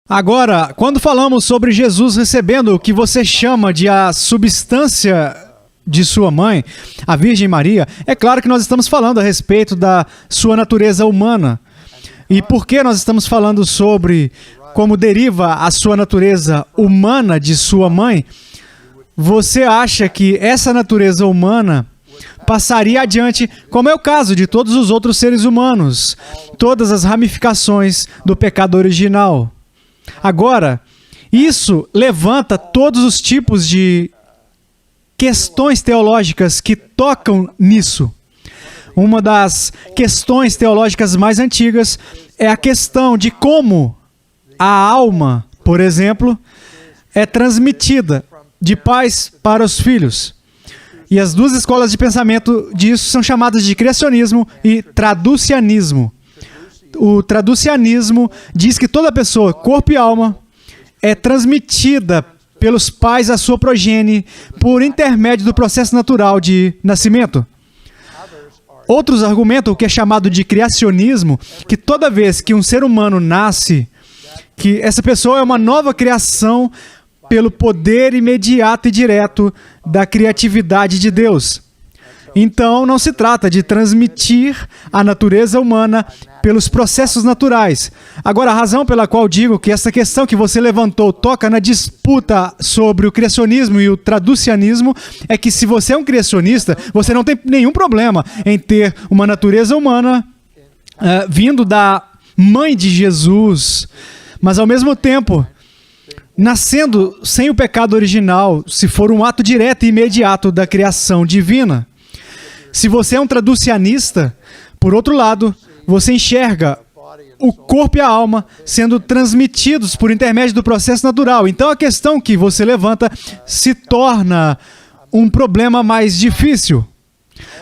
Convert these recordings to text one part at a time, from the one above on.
Agora, quando falamos sobre Jesus recebendo o que você chama de a substância de sua mãe, a Virgem Maria, é claro que nós estamos falando a respeito da sua natureza humana. E por que nós estamos falando sobre como deriva a sua natureza humana de sua mãe? Você acha que essa natureza humana passaria adiante, como é o caso de todos os outros seres humanos, todas as ramificações do pecado original. Agora, isso levanta todos os tipos de questões teológicas que tocam nisso. Uma das questões teológicas mais antigas é a questão de como a alma, por exemplo, é transmitida de pais para os filhos. E as duas escolas de pensamento disso são chamadas de criacionismo e traducianismo. O traducianismo diz que toda pessoa, corpo e alma, é transmitida pelos pais à sua progenie por intermédio do processo natural de nascimento. Outros argumentam o que é chamado de criacionismo, que toda vez que um ser humano nasce, que essa pessoa é uma nova criação pelo poder imediato e direto da criatividade de Deus. Então, não se trata de transmitir a natureza humana pelos processos naturais. Agora, a razão pela qual digo que essa questão que você levantou toca na disputa sobre o criacionismo e o traducianismo é que se você é um criacionista, você não tem nenhum problema em ter uma natureza humana vindo da mãe de Jesus, mas ao mesmo tempo nascendo sem o pecado original, se for um ato direto e imediato da criação divina. Se você é um traducianista, por outro lado, você enxerga o corpo e a alma sendo transmitidos por intermédio do processo natural. Então, a questão que você levanta se torna um problema mais difícil.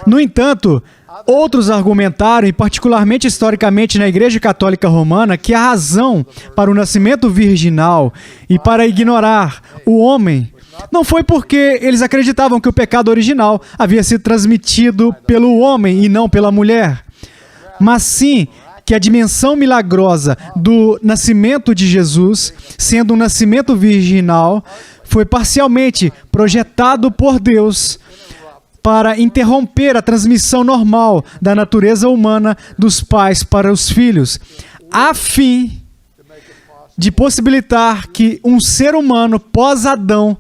No entanto, outros argumentaram, e particularmente historicamente na Igreja Católica Romana, que a razão para o nascimento virginal e para ignorar o homem não foi porque eles acreditavam que o pecado original havia sido transmitido pelo homem e não pela mulher, mas sim que a dimensão milagrosa do nascimento de Jesus, sendo um nascimento virginal, foi parcialmente projetado por Deus para interromper a transmissão normal da natureza humana dos pais para os filhos, a fim de possibilitar que um ser humano pós-Adão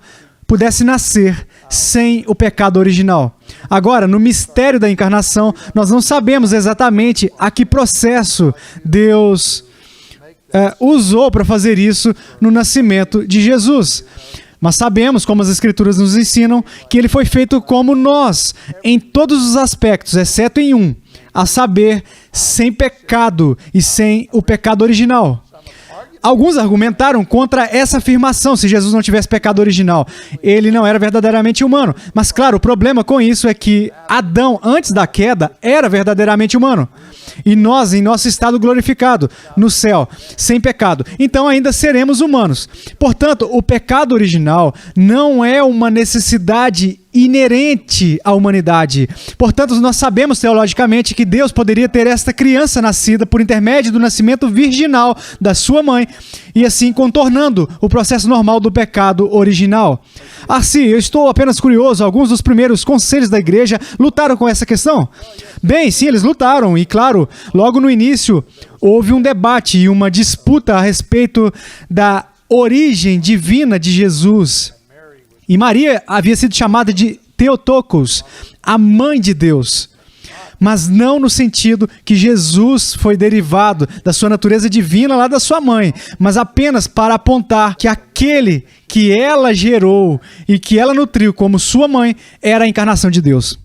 pudesse nascer sem o pecado original. Agora, no mistério da encarnação, nós não sabemos exatamente a que processo Deus usou para fazer isso no nascimento de Jesus. Mas sabemos, como as Escrituras nos ensinam, que ele foi feito como nós, em todos os aspectos, exceto em um, a saber, sem pecado e sem o pecado original. Alguns argumentaram contra essa afirmação, se Jesus não tivesse pecado original. Ele não era verdadeiramente humano. Mas, claro, o problema com isso é que Adão, antes da queda, era verdadeiramente humano. E nós, em nosso estado glorificado, no céu, sem pecado. Então, ainda seremos humanos. Portanto, o pecado original não é uma necessidade inerente à humanidade. Portanto, nós sabemos teologicamente que Deus poderia ter esta criança nascida por intermédio do nascimento virginal da sua mãe e assim contornando o processo normal do pecado original. Assim, eu estou apenas curioso, alguns dos primeiros conselhos da igreja lutaram com essa questão? Bem, sim, eles lutaram e, claro, logo no início houve um debate e uma disputa a respeito da origem divina de Jesus. E Maria havia sido chamada de Theotokos, a mãe de Deus. Mas não no sentido que Jesus foi derivado da sua natureza divina lá da sua mãe, mas apenas para apontar que aquele que ela gerou e que ela nutriu como sua mãe era a encarnação de Deus.